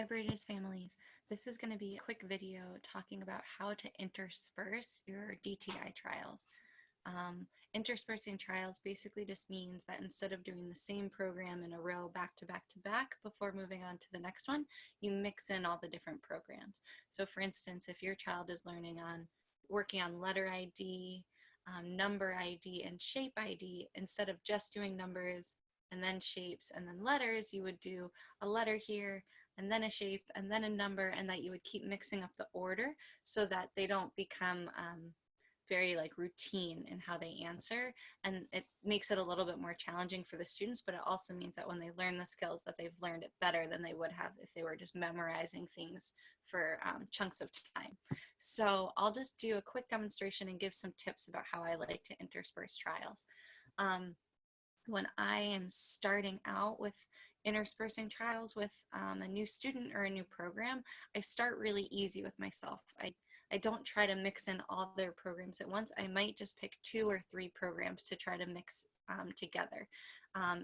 Hi Braiders families. This is going to be a quick video talking about how to intersperse your DTI trials. Interspersing trials basically just means that instead of doing the same program in a row back to back to back before moving on to the next one, you mix in all the different programs. So for instance, if your child is working on letter ID, number ID, and shape ID, instead of just doing numbers and then shapes and then letters, you would do a letter here and then a shape and then a number, and that you would keep mixing up the order so that they don't become very routine in how they answer, and it makes it a little bit more challenging for the students, but it also means that when they learn the skills that they've learned it better than they would have if they were just memorizing things for chunks of time. So I'll just do a quick demonstration and give some tips about how I like to intersperse trials. When I am starting out with interspersing trials with a new student or a new program, I start really easy with myself. I don't try to mix in all their programs at once. I might just pick 2 or 3 programs to try to mix together.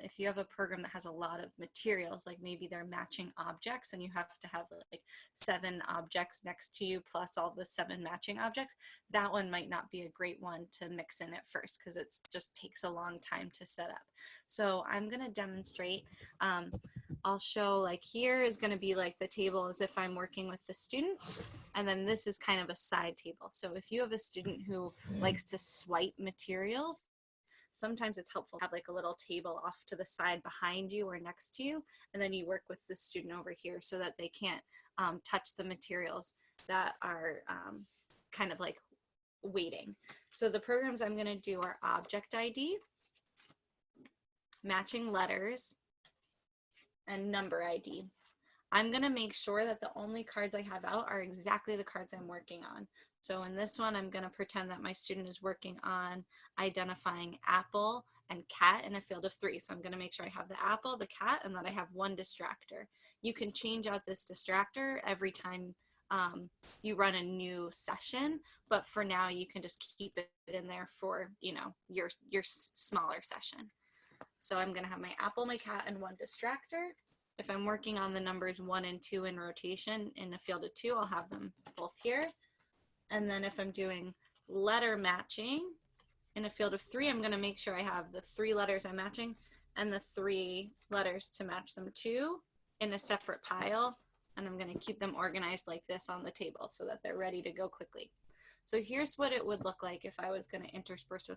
If you have a program that has a lot of materials, like maybe they're matching objects and you have to have like 7 objects next to you plus all the 7 matching objects, that one might not be a great one to mix in at first because it just takes a long time to set up. So I'm going to demonstrate. I'll show, like, here is going to be like the table as if I'm working with the student, and then this is kind of a side table. So if you have a student who likes to swipe materials, sometimes it's helpful to have like a little table off to the side behind you or next to you, and then you work with the student over here so that they can't touch the materials that are kind of like waiting. So the programs I'm going to do are object ID, matching letters, and number ID. I'm going to make sure that the only cards I have out are exactly the cards I'm working on. So in this one, I'm going to pretend that my student is working on identifying apple and cat in a field of 3. So I'm going to make sure I have the apple, the cat, and that I have 1 distractor. You can change out this distractor every time you run a new session, but for now you can just keep it in there for, you know, your smaller session. So I'm going to have my apple, my cat, and 1 distractor. If I'm working on the numbers 1 and 2 in rotation in a field of 2, I'll have them both here. And then if I'm doing letter matching in a field of 3, I'm going to make sure I have the 3 letters I'm matching and the 3 letters to match them to in a separate pile. And I'm going to keep them organized like this on the table so that they're ready to go quickly. So here's what it would look like if I was going to intersperse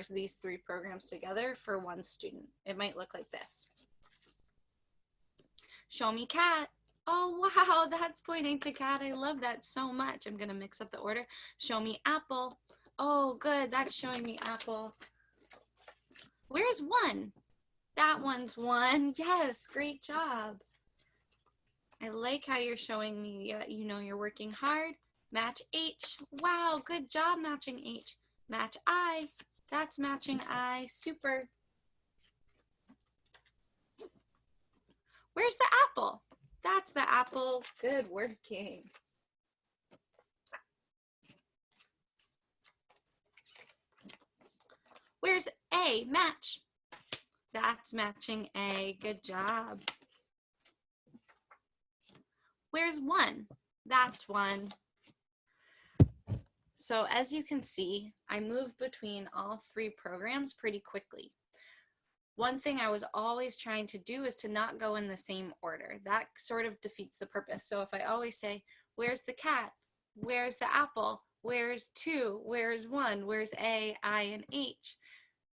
these 3 programs together for 1 student. It might look like this. Show me cat. Oh, wow, that's pointing to cat. I love that so much. I'm going to mix up the order. Show me apple. Oh, good. That's showing me apple. Where's 1? That one's 1. Yes, great job. I like how you're showing me, you know, you're working hard. Match H. Wow, good job matching H. Match I. That's matching I. Super. Where's the apple? That's the apple. Good working. Where's A? Match. That's matching A. Good job. Where's 1? That's 1. So as you can see, I moved between all 3 programs pretty quickly. One thing I was always trying to do is to not go in the same order. That sort of defeats the purpose. So if I always say, where's the cat? Where's the apple? Where's 2? Where's 1? Where's A, I, and H?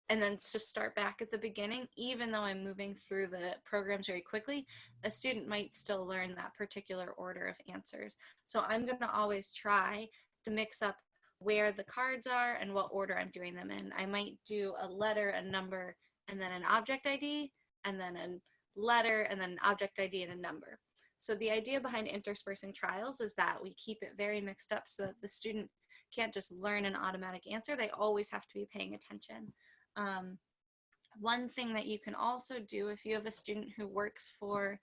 And then just start back at the beginning, even though I'm moving through the programs very quickly, a student might still learn that particular order of answers. So I'm going to always try to mix up where the cards are and what order I'm doing them in. I might do a letter, a number, and then an object ID, and then a letter, and then an object ID and a number. So the idea behind interspersing trials is that we keep it very mixed up so that the student can't just learn an automatic answer. They always have to be paying attention. One thing that you can also do if you have a student who works for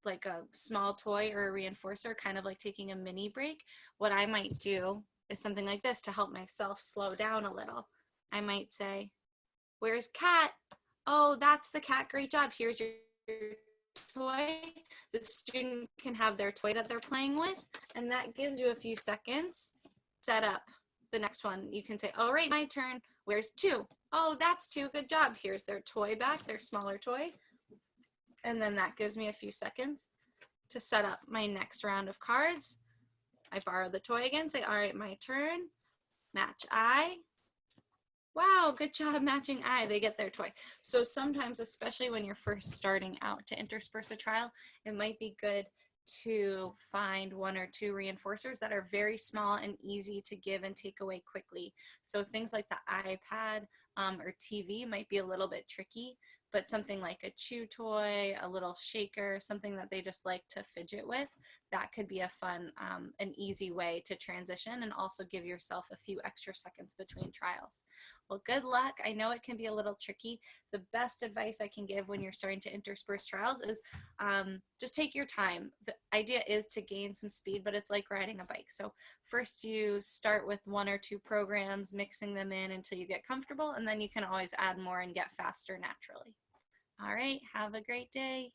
like a small toy or a reinforcer, kind of like taking a mini break, what I might do is something like this to help myself slow down a little. I might say, where's cat? oh, that's the cat, great job, here's your toy. The student can have their toy that they're playing with, and that gives you a few seconds. Set up the next one. You can say, all right, my turn. Where's two? Oh, that's two. Good job. Here's their toy back, their smaller toy. And then that gives me a few seconds to set up my next round of cards. I borrow the toy again, say, all right, my turn. Match eye. Wow, good job matching eye. They get their toy. So sometimes, especially when you're first starting out to intersperse a trial, it might be good to find one or two reinforcers that are very small and easy to give and take away quickly. So things like the iPad or TV might be a little bit tricky, but something like a chew toy, a little shaker, something that they just like to fidget with, that could be a fun and easy way to transition and also give yourself a few extra seconds between trials. Well, good luck. I know it can be a little tricky. The best advice I can give when you're starting to intersperse trials is just take your time. The idea is to gain some speed, but it's like riding a bike. So first you start with one or two programs, mixing them in until you get comfortable, and then you can always add more and get faster naturally. All right, have a great day.